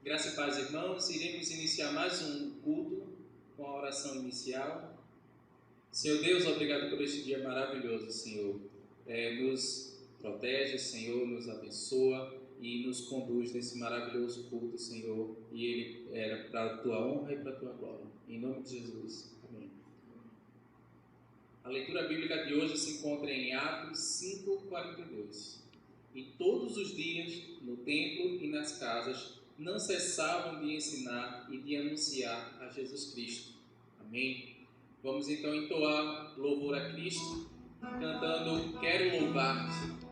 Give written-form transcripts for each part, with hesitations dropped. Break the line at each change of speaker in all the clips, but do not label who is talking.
Graça e paz, irmãos. Iremos iniciar mais um culto com a oração inicial. Senhor Deus, obrigado por este dia maravilhoso, Senhor. Nos protege, Senhor, nos abençoa e nos conduz nesse maravilhoso culto, Senhor. E ele era para a tua honra e para a tua glória. Em nome de Jesus. Amém. A leitura bíblica de hoje se encontra em Atos 5:42. E todos os dias, no templo e nas casas, não cessavam de ensinar e de anunciar a Jesus Cristo. Amém? Vamos então entoar louvor a Cristo, cantando Quero Louvar-te.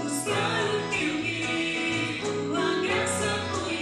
Buscar o teu querer, tua graça foi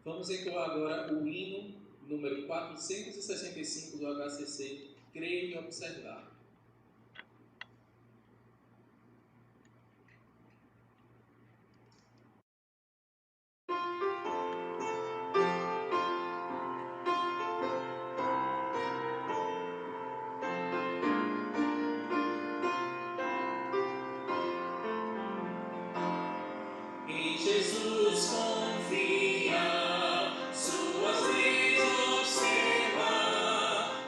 Vamos entoar agora o hino número 465 do HCC, Crer e Observar. Em Jesus confia, suas leis observa,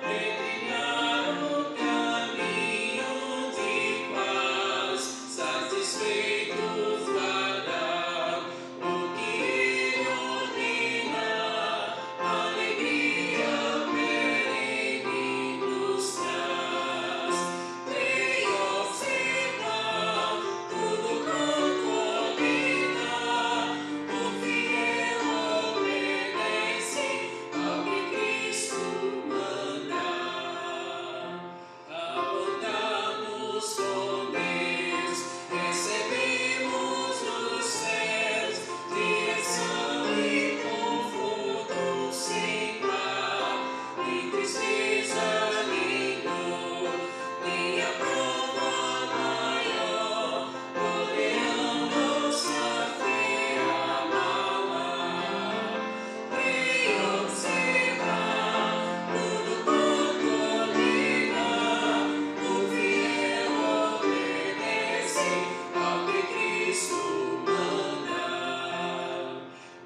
retrilhar o caminho de paz, satisfeitos guardar o que Ele ordena, alegria perene nos traz. Crer e observar, tudo quanto ordena, o fiel obedece ao que Cristo manda. Ao andarmos com Deus, recebemos dos céus direção e conforto sem par, nem tristeza nem dor, nem a prova maior poderão nossa fé abalar. Crer e observar, tudo quanto ordena, o fiel obedece ao que Cristo manda.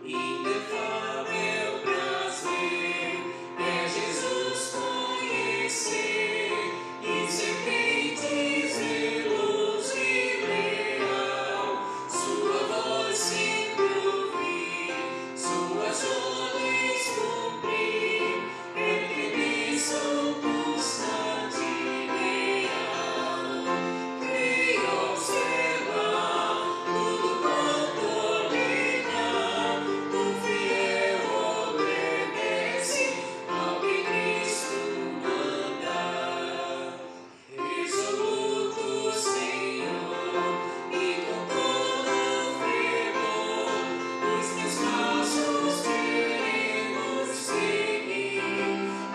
Inefável prazer é Jesus conhecer e ser crente zeloso e leal, sua voz sempre ouvir, suas ordens cumprir, entre bênção constante e leal. Crer e observar, tudo quanto ordena, o fiel obedece ao que Cristo manda. Resoluto, Senhor, e com todo fervor, os meus passos queremos seguir,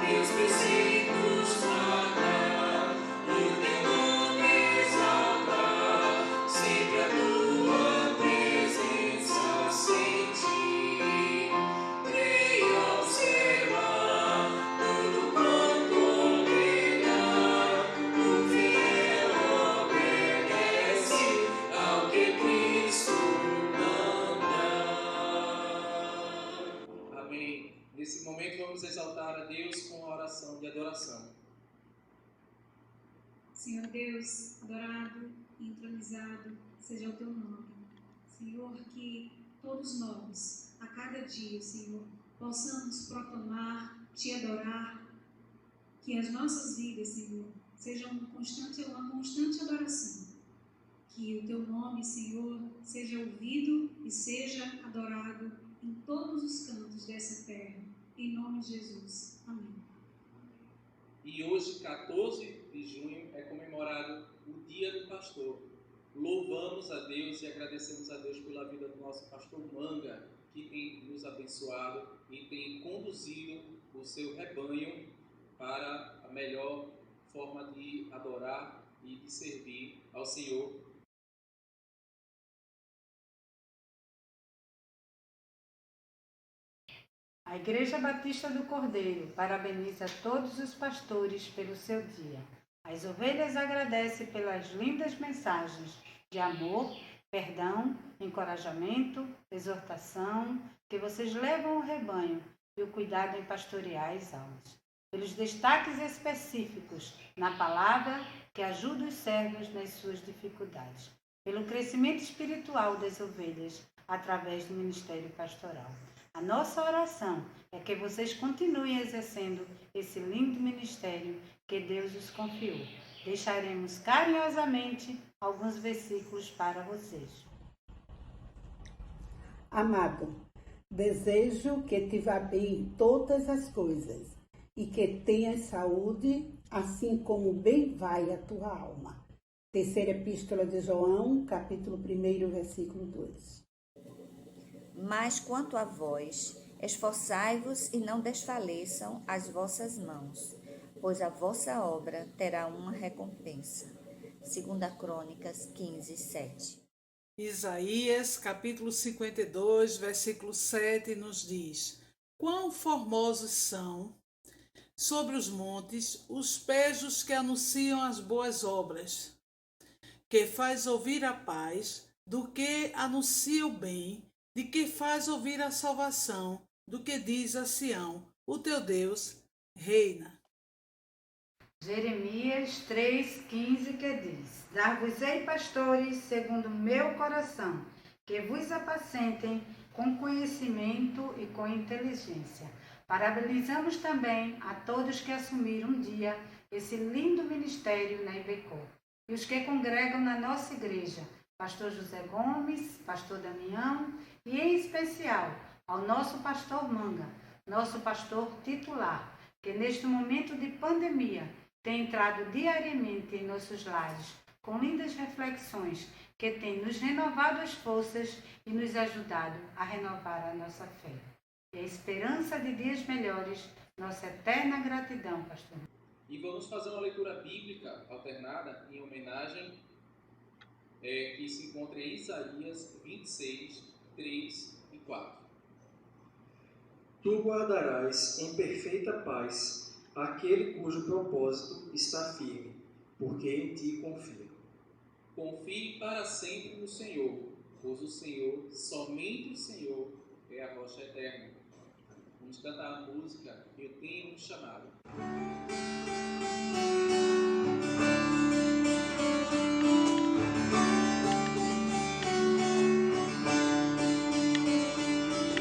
teus preceitos guardar, o teu nome exaltar, sempre a tua presença sentir. Crer e observar, tudo quanto ordena, o fiel obedece ao que Cristo manda. Amém. Nesse momento vamos exaltar a Deus com a oração de adoração.
Senhor Deus, adorado e entronizado seja o teu nome. Senhor, que todos nós, a cada dia, Senhor, possamos proclamar, te adorar, que as nossas vidas, Senhor, sejam uma constante adoração. Que o teu nome, Senhor, seja ouvido e seja adorado em todos os cantos dessa terra. Em nome de Jesus. Amém.
E hoje, 14 de junho, é comemorado o Dia do Pastor. Louvamos a Deus e agradecemos a Deus pela vida do nosso pastor Manga, que tem nos abençoado e tem conduzido o seu rebanho para a melhor forma de adorar e de servir ao Senhor.
A Igreja Batista do Cordeiro parabeniza todos os pastores pelo seu dia. As ovelhas agradecem pelas lindas mensagens de amor, perdão, encorajamento, exortação que vocês levam ao rebanho e o cuidado em pastorear as almas. Pelos destaques específicos na palavra que ajuda os servos nas suas dificuldades. Pelo crescimento espiritual das ovelhas através do ministério pastoral. A nossa oração é que vocês continuem exercendo esse lindo ministério que Deus os confiou. Deixaremos carinhosamente alguns versículos para vocês.
Amado, desejo que te vá bem em todas as coisas e que tenhas saúde, assim como bem vai a tua alma. Terceira Epístola de João, capítulo 1, versículo 2.
Mas quanto a vós, Esforçai-vos e não desfaleçam as vossas mãos, pois a vossa obra terá uma recompensa. 2 Crônicas 15, 7.
Isaías, capítulo 52, versículo 7, nos diz: Quão formosos são sobre os montes os pés dos que anunciam as boas obras, que faz ouvir a paz, do que anuncia o bem, de que faz ouvir a salvação, do que diz a Sião: o teu Deus reina.
Jeremias 3,15 que diz: Dar-vos-ei pastores segundo o meu coração, que vos apacentem com conhecimento e com inteligência. Parabenizamos também a todos que assumiram um dia esse lindo ministério na IBECO e os que congregam na nossa igreja, pastor José Gomes, pastor Damião e em especial ao nosso pastor Manga, nosso pastor titular, que neste momento de pandemia tem entrado diariamente em nossos lares com lindas reflexões que têm nos renovado as forças e nos ajudado a renovar a nossa fé. E a esperança de dias melhores, nossa eterna gratidão, pastor.
E vamos fazer uma leitura bíblica alternada em homenagem que se encontra em Isaías 26, 3 e 4.
Tu guardarás em perfeita paz aquele cujo propósito está firme, porque em ti confia.
Confie para sempre no Senhor, pois o Senhor, somente o Senhor, é a rocha eterna. Vamos cantar a música Eu Tenho um Chamado.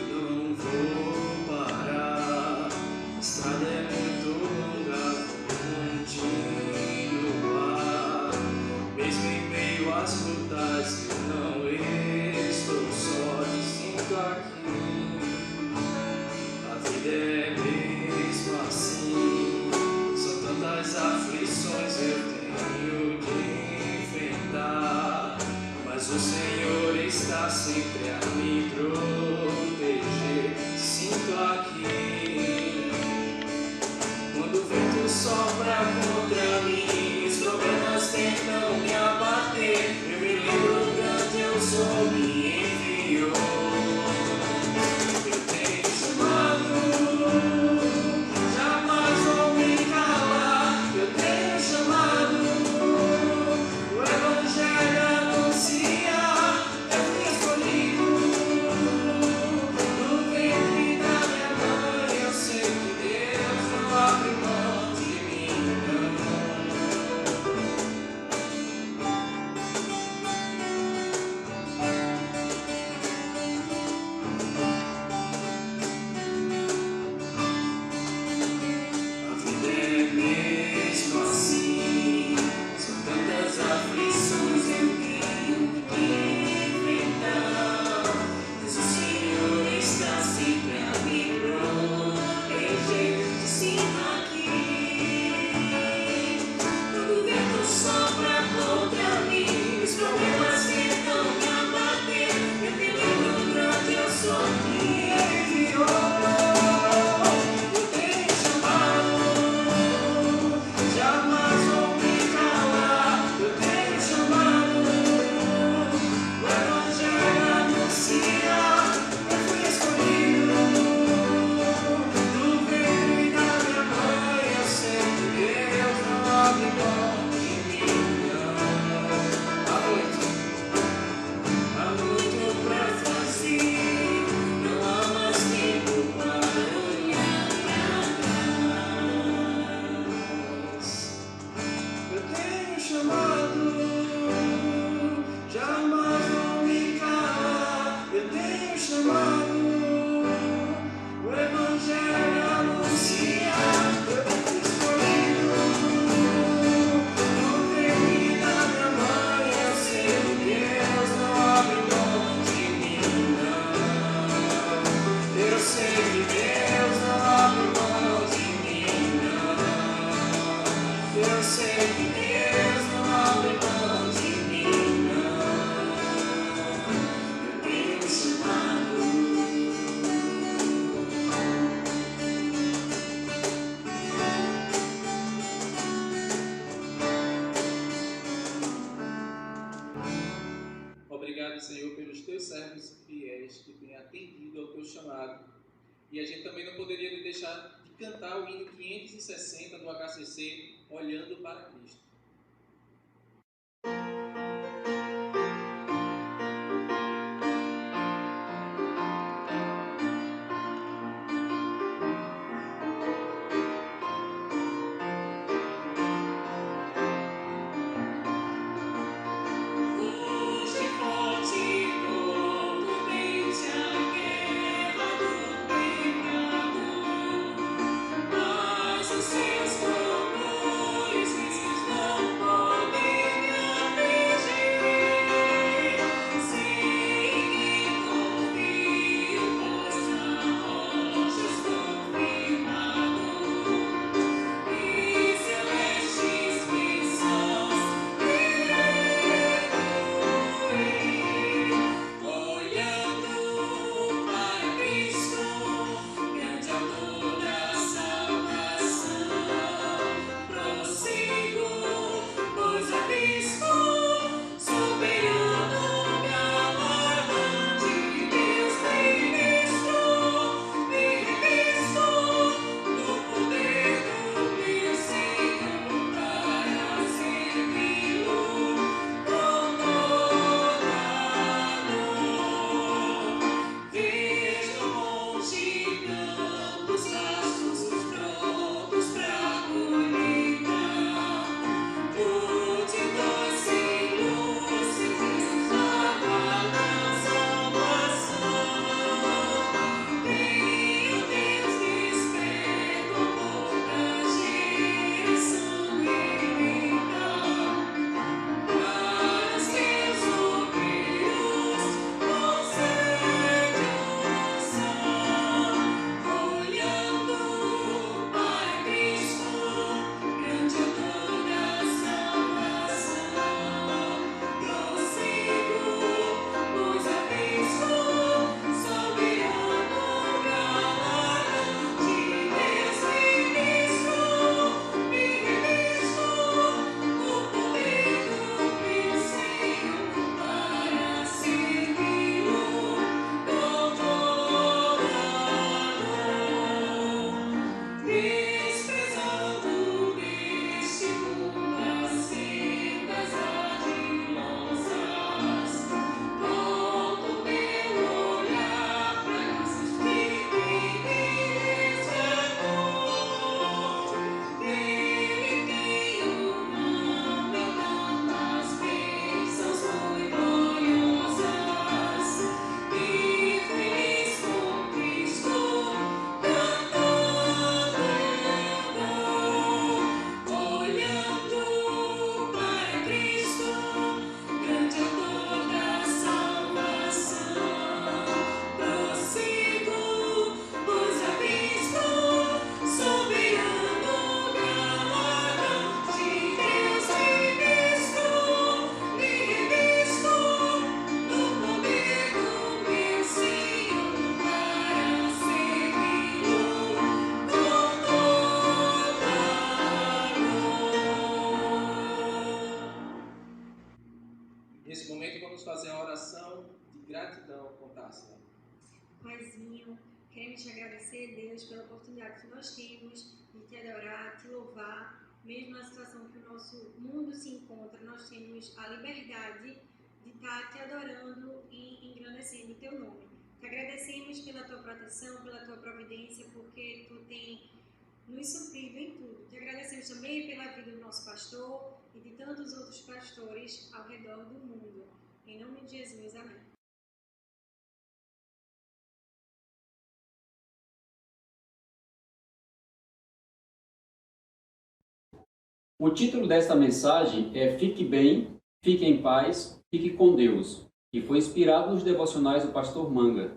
Não vou parar, a estrada é muito longa, vou continuar. Mesmo em meio às lutas, eu não estou só, te sinto aqui. A vida é mesmo assim, são tantas aflições eu tenho de enfrentar, mas o Senhor está sempre a me proteger. Sinto aqui, quando o vento sopra contra mim, os problemas tentam me abater, eu me lembro do grande eu sou, me enviou. Eu tenho chamado, jamais vou me calar. Eu tenho chamado, o Evangelho anunciar. Eu fui escolhido no ventre da minha mãe. Eu sei que Deus não abre mão de mim, não. A vida é mesmo assim, são tantas aflições eu tenho que enfrentar, mas o Senhor está sempre a me proteger. Te sinto aqui, quando o vento sopra contra mim, os problemas tentam me abater, eu me lembro do grande eu sou, me enviou. Eu tenho chamado, jamais vou me calar. Eu tenho chamado, o Evangelho anunciar. Eu fui escolhido no ventre da minha mãe. Eu sei que Deus não abre mão de mim, não. Há muito pra fazer, não há mais tempo para olhar pra trás. Eu tenho chamado, jamais vou me calar. Eu tenho chamado, o Evangelho anunciar. Eu fui escolhido no ventre da minha mãe. Eu sei que Deus não abre mão de mim, não. Eu sei que Deus não abre mão de mim, não. Eu sei que Deus não abre mão de mim, não. Eu tenho chamado,
chamado. E a gente também não poderia deixar de cantar o hino 560 do HCC, Olhando para Cristo. Nesse momento vamos fazer a oração de gratidão com Tássila.
Paizinho, queremos te agradecer, Deus, pela oportunidade que nós temos de te adorar, te louvar, mesmo na situação que o nosso mundo se encontra, nós temos a liberdade de estar te adorando e engrandecendo o teu nome. Te agradecemos pela tua proteção, pela tua providência, porque tu tem nos suprido em tudo. Te agradecemos também pela vida do nosso pastor e de tantos outros pastores ao redor do mundo. Em nome de Jesus, amém.
O título desta mensagem é Fique Bem, Fique em Paz, Fique com Deus, e foi inspirado nos devocionais do pastor Manga,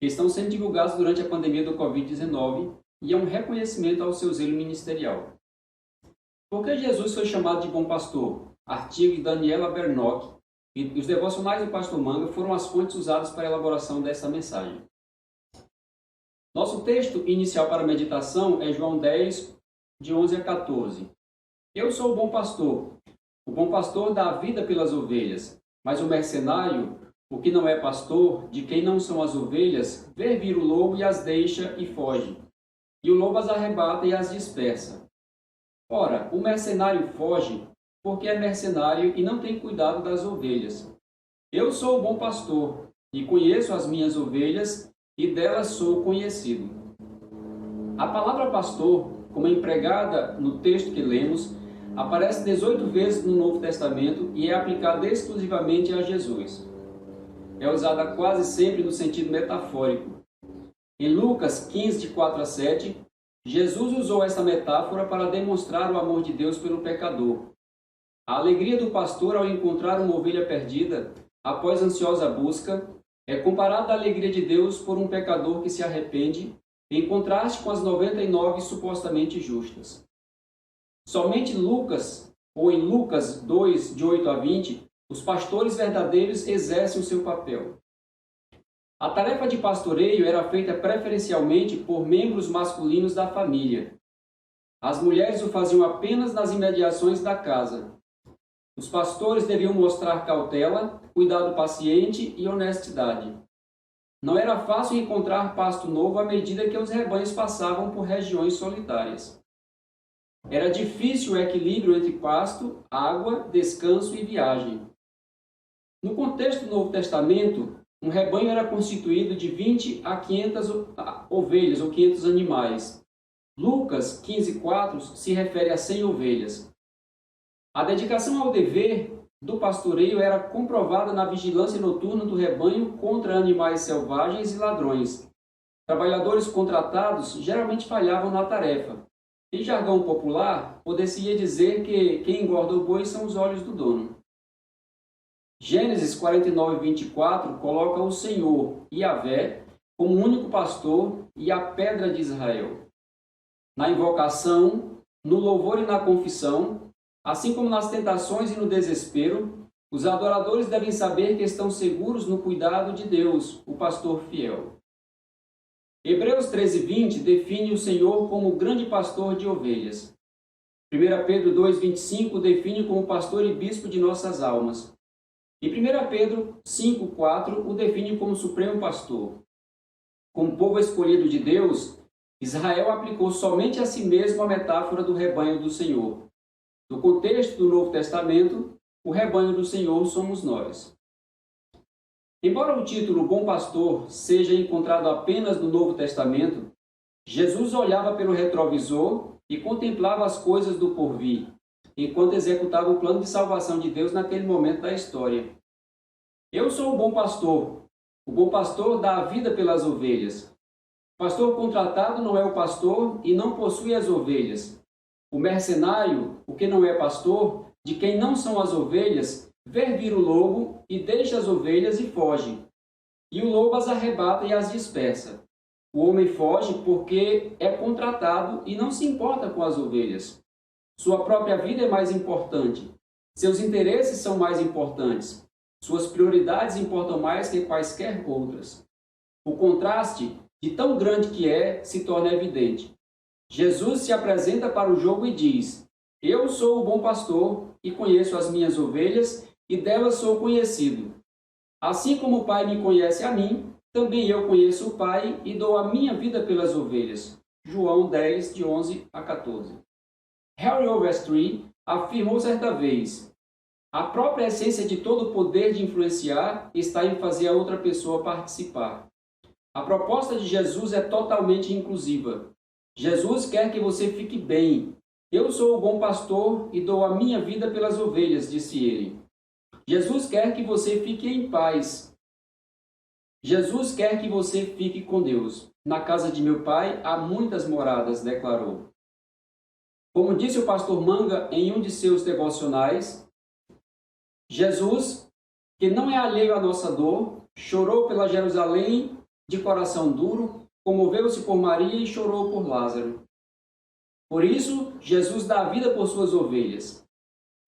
que estão sendo divulgados durante a pandemia do Covid-19 e é um reconhecimento ao seu zelo ministerial. Por que Jesus foi chamado de bom pastor? Artigo de Daniela Bernock e os devocionais do pastor Manga foram as fontes usadas para a elaboração desta mensagem. Nosso texto inicial para a meditação é João 10, de 11 a 14. Eu sou o bom pastor. O bom pastor dá a vida pelas ovelhas, mas o mercenário o que não é pastor, de quem não são as ovelhas, vê vir o lobo e as deixa e foge. E o lobo as arrebata e as dispersa. Ora, o mercenário foge porque é mercenário e não tem cuidado das ovelhas. Eu sou o bom pastor e conheço as minhas ovelhas e delas sou conhecido. A palavra pastor, como empregada no texto que lemos, aparece 18 vezes no Novo Testamento e é aplicada exclusivamente a Jesus. É usada quase sempre no sentido metafórico. Em Lucas 15, de 4 a 7, Jesus usou essa metáfora para demonstrar o amor de Deus pelo pecador. A alegria do pastor ao encontrar uma ovelha perdida, após ansiosa busca, é comparada à alegria de Deus por um pecador que se arrepende, em contraste com as 99 supostamente justas. Somente em Lucas 2, de 8 a 20, os pastores verdadeiros exercem o seu papel. A tarefa de pastoreio era feita preferencialmente por membros masculinos da família. As mulheres o faziam apenas nas imediações da casa. Os pastores deviam mostrar cautela, cuidado paciente e honestidade. Não era fácil encontrar pasto novo à medida que os rebanhos passavam por regiões solitárias. Era difícil o equilíbrio entre pasto, água, descanso e viagem. No contexto do Novo Testamento, um rebanho era constituído de 20 a 500 ovelhas ou 500 animais. Lucas 15:4 se refere a 100 ovelhas. A dedicação ao dever do pastoreio era comprovada na vigilância noturna do rebanho contra animais selvagens e ladrões. Trabalhadores contratados geralmente falhavam na tarefa. Em jargão popular, poder-se-ia dizer que quem engorda o boi são os olhos do dono. Gênesis 49:24 coloca o Senhor, Yahvé, como o único pastor e a pedra de Israel. Na invocação, no louvor e na confissão, assim como nas tentações e no desespero, os adoradores devem saber que estão seguros no cuidado de Deus, o pastor fiel. Hebreus 13:20 define o Senhor como o grande pastor de ovelhas. 1 Pedro 2:25 define como pastor e bispo de nossas almas. E 1 Pedro 5:4 o define como supremo pastor. Como povo escolhido de Deus, Israel aplicou somente a si mesmo a metáfora do rebanho do Senhor. No contexto do Novo Testamento, o rebanho do Senhor somos nós. Embora o título Bom Pastor seja encontrado apenas no Novo Testamento, Jesus olhava pelo retrovisor e contemplava as coisas do porvir, enquanto executava o plano de salvação de Deus naquele momento da história. Eu sou o bom pastor dá a vida pelas ovelhas. O pastor contratado não é o pastor e não possui as ovelhas. O mercenário, o que não é pastor, de quem não são as ovelhas, vê vir o lobo e deixa as ovelhas e foge. E o lobo as arrebata e as dispersa. O homem foge porque é contratado e não se importa com as ovelhas. Sua própria vida é mais importante. Seus interesses são mais importantes. Suas prioridades importam mais que quaisquer outras. O contraste, de tão grande que é, se torna evidente. Jesus se apresenta para o jogo e diz: Eu sou o bom pastor e conheço as minhas ovelhas e delas sou conhecido. Assim como o Pai me conhece a mim, também eu conheço o Pai e dou a minha vida pelas ovelhas. João 10, de 11 a 14. Harry Overstreet afirmou certa vez: a própria essência de todo o poder de influenciar está em fazer a outra pessoa participar. A proposta de Jesus é totalmente inclusiva. Jesus quer que você fique bem. Eu sou o bom pastor e dou a minha vida pelas ovelhas, disse ele. Jesus quer que você fique em paz. Jesus quer que você fique com Deus. Na casa de meu pai há muitas moradas, declarou. Como disse o pastor Manga em um de seus devocionais, Jesus, que não é alheio à nossa dor, chorou pela Jerusalém de coração duro, comoveu-se por Maria e chorou por Lázaro. Por isso, Jesus dá a vida por suas ovelhas.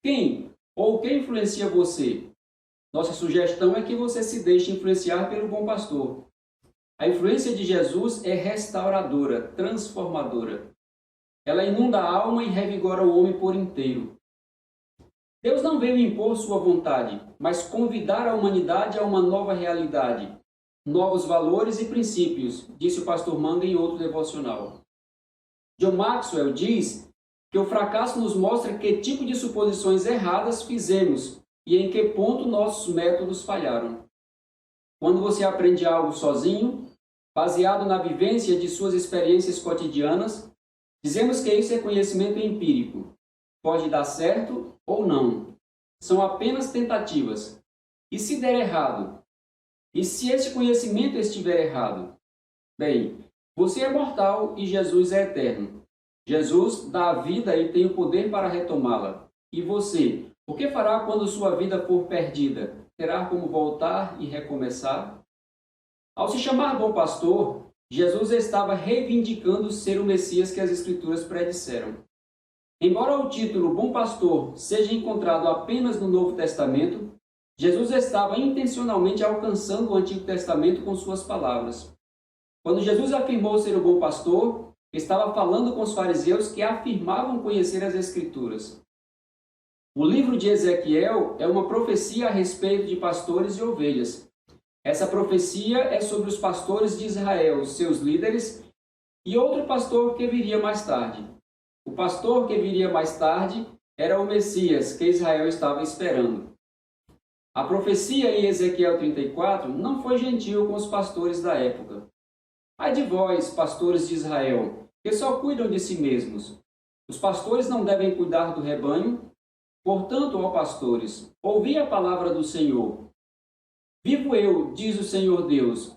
Quem ou o que influencia você? Nossa sugestão é que você se deixe influenciar pelo bom pastor. A influência de Jesus é restauradora, transformadora. Ela inunda a alma e revigora o homem por inteiro. Deus não veio impor sua vontade, mas convidar a humanidade a uma nova realidade, novos valores e princípios, disse o pastor Manga em outro devocional. John Maxwell diz que o fracasso nos mostra que tipo de suposições erradas fizemos e em que ponto nossos métodos falharam. Quando você aprende algo sozinho, baseado na vivência de suas experiências cotidianas, dizemos que isso é conhecimento empírico. Pode dar certo ou não. São apenas tentativas. E se der errado? E se este conhecimento estiver errado? Bem, você é mortal e Jesus é eterno. Jesus dá a vida e tem o poder para retomá-la. E você, o que fará quando sua vida for perdida? Terá como voltar e recomeçar? Ao se chamar bom pastor, Jesus estava reivindicando ser o Messias que as Escrituras predisseram. Embora o título Bom Pastor seja encontrado apenas no Novo Testamento, Jesus estava intencionalmente alcançando o Antigo Testamento com suas palavras. Quando Jesus afirmou ser o bom pastor, estava falando com os fariseus que afirmavam conhecer as Escrituras. O livro de Ezequiel é uma profecia a respeito de pastores e ovelhas. Essa profecia é sobre os pastores de Israel, seus líderes, e outro pastor que viria mais tarde. O pastor que viria mais tarde era o Messias que Israel estava esperando. A profecia em Ezequiel 34 não foi gentil com os pastores da época. Ai de vós, pastores de Israel, que só cuidam de si mesmos. Os pastores não devem cuidar do rebanho? Portanto, ó pastores, ouvi a palavra do Senhor. Vivo eu, diz o Senhor Deus,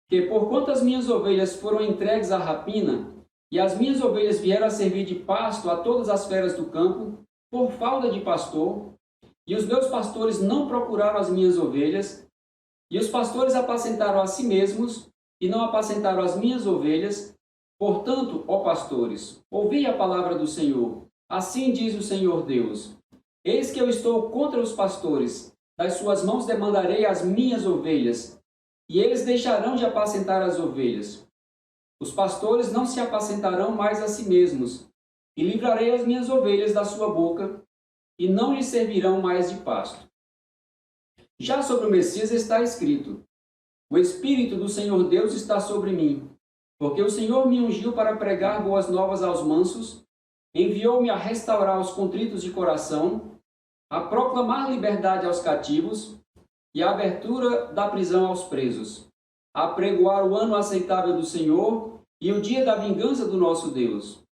que porquanto as minhas ovelhas foram entregues à rapina, e as minhas ovelhas vieram a servir de pasto a todas as feras do campo, por falta de pastor, e os meus pastores não procuraram as minhas ovelhas, e os pastores apacentaram a si mesmos, e não apacentaram as minhas ovelhas. Portanto, ó pastores, ouvi a palavra do Senhor. Assim diz o Senhor Deus. Eis que eu estou contra os pastores, das suas mãos demandarei as minhas ovelhas, e eles deixarão de apacentar as ovelhas. Os pastores não se apacentarão mais a si mesmos, e livrarei as minhas ovelhas da sua boca, e não lhes servirão mais de pasto. Já sobre o Messias está escrito: o Espírito do Senhor Deus está sobre mim, porque o Senhor me ungiu para pregar boas novas aos mansos, enviou-me a restaurar os contritos de coração, a proclamar liberdade aos cativos e a abertura da prisão aos presos, a apregoar o ano aceitável do Senhor e o dia da vingança do nosso Deus,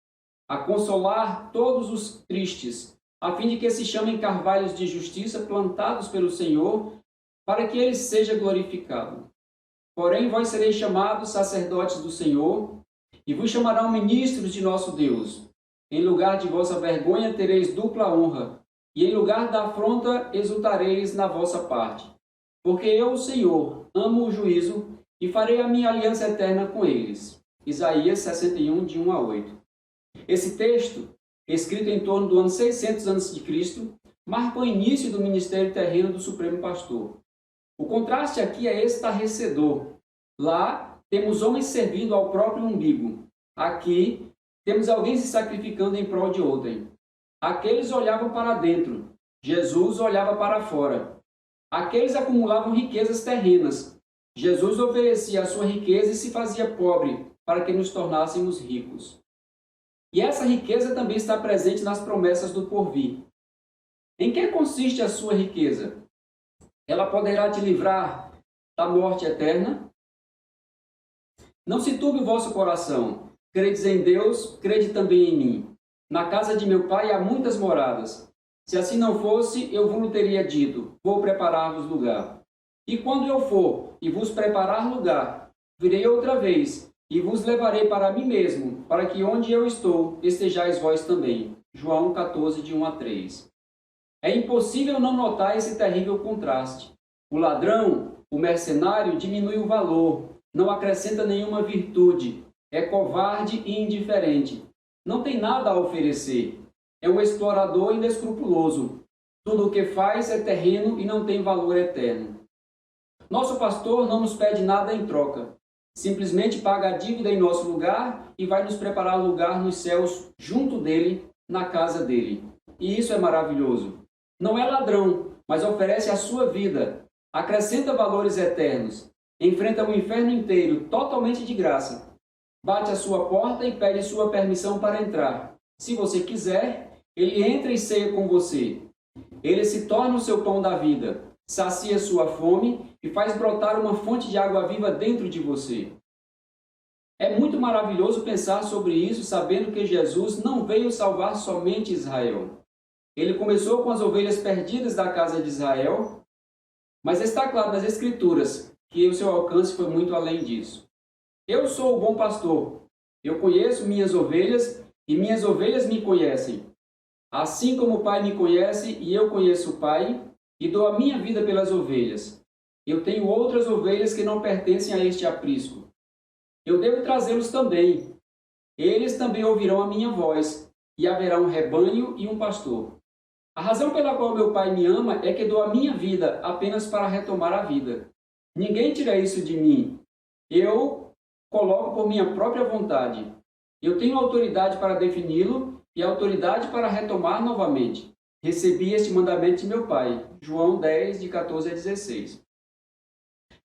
a consolar todos os tristes, a fim de que se chamem carvalhos de justiça plantados pelo Senhor, para que ele seja glorificado. Porém, vós sereis chamados sacerdotes do Senhor, e vos chamarão ministros de nosso Deus. Em lugar de vossa vergonha tereis dupla honra, e em lugar da afronta exultareis na vossa parte. Porque eu, o Senhor, amo o juízo, e farei a minha aliança eterna com eles. Isaías 61, de 1 a 8. Esse texto, escrito em torno do ano 600 a.C., marca o início do ministério terreno do Supremo Pastor. O contraste aqui é estarrecedor. Lá, temos homens servindo ao próprio umbigo. Aqui, temos alguém se sacrificando em prol de outrem. Aqueles olhavam para dentro. Jesus olhava para fora. Aqueles acumulavam riquezas terrenas. Jesus oferecia a sua riqueza e se fazia pobre para que nos tornássemos ricos. E essa riqueza também está presente nas promessas do porvir. Em que consiste a sua riqueza? Ela poderá te livrar da morte eterna? Não se turbe o vosso coração. Credes em Deus, crede também em mim. Na casa de meu pai há muitas moradas. Se assim não fosse, eu vos teria dito, vou preparar-vos lugar. E quando eu for e vos preparar lugar, virei outra vez e vos levarei para mim mesmo, para que onde eu estou, estejais vós também. João 14, de 1 a 3. É impossível não notar esse terrível contraste. O ladrão, o mercenário, diminui o valor, não acrescenta nenhuma virtude, é covarde e indiferente, não tem nada a oferecer, é um explorador inescrupuloso. Tudo o que faz é terreno e não tem valor eterno. Nosso pastor não nos pede nada em troca, simplesmente paga a dívida em nosso lugar e vai nos preparar lugar nos céus junto dele, na casa dele. E isso é maravilhoso. Não é ladrão, mas oferece a sua vida, acrescenta valores eternos, enfrenta o inferno inteiro totalmente de graça. Bate à sua porta e pede sua permissão para entrar. Se você quiser, ele entra e ceia com você. Ele se torna o seu pão da vida, sacia sua fome e faz brotar uma fonte de água viva dentro de você. É muito maravilhoso pensar sobre isso, sabendo que Jesus não veio salvar somente Israel. Ele começou com as ovelhas perdidas da casa de Israel, mas está claro nas Escrituras que o seu alcance foi muito além disso. Eu sou o bom pastor. Eu conheço minhas ovelhas e minhas ovelhas me conhecem. Assim como o Pai me conhece e eu conheço o Pai, e dou a minha vida pelas ovelhas. Eu tenho outras ovelhas que não pertencem a este aprisco. Eu devo trazê-los também. Eles também ouvirão a minha voz, e haverá um rebanho e um pastor. A razão pela qual meu Pai me ama é que dou a minha vida apenas para retomar a vida. Ninguém tira isso de mim. Eu coloco por minha própria vontade. Eu tenho autoridade para defini-lo e autoridade para retomar novamente. Recebi este mandamento de meu Pai. João 10, de 14 a 16.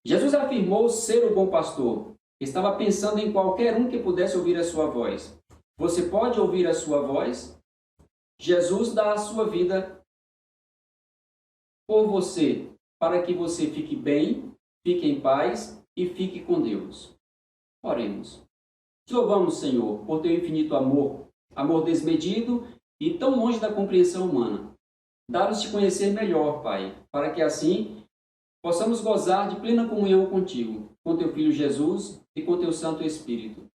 Jesus afirmou ser o bom pastor. Estava pensando em qualquer um que pudesse ouvir a sua voz. Você pode ouvir a sua voz? Jesus dá a sua vida por você, para que você fique bem, fique em paz e fique com Deus. Oremos. Te louvamos, Senhor, por teu infinito amor, amor desmedido e tão longe da compreensão humana. Dá-nos te conhecer melhor, Pai, para que assim possamos gozar de plena comunhão contigo, com teu Filho Jesus e com teu Santo Espírito.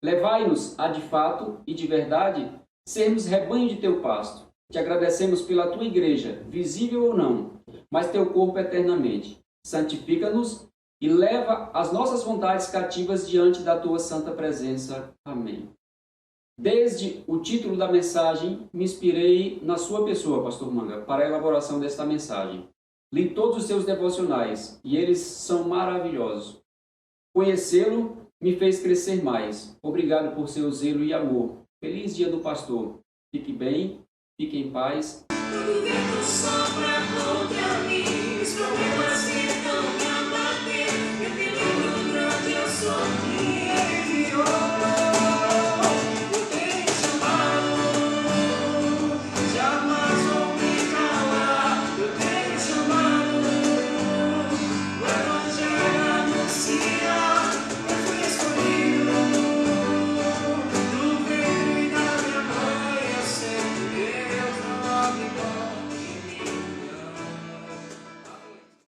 Levai-nos a, de fato e de verdade, sermos rebanho de teu pasto. Te agradecemos pela tua igreja, visível ou não, mas teu corpo eternamente. Santifica-nos e leva as nossas vontades cativas diante da tua santa presença. Amém. Desde o título da mensagem, me inspirei na sua pessoa, Pastor Manga, para a elaboração desta mensagem. Li todos os seus devocionais e eles são maravilhosos. Conhecê-lo me fez crescer mais. Obrigado por seu zelo e amor. Feliz dia do pastor. Fique bem, fique em paz.
Tudo vento sopra contra mim, os problemas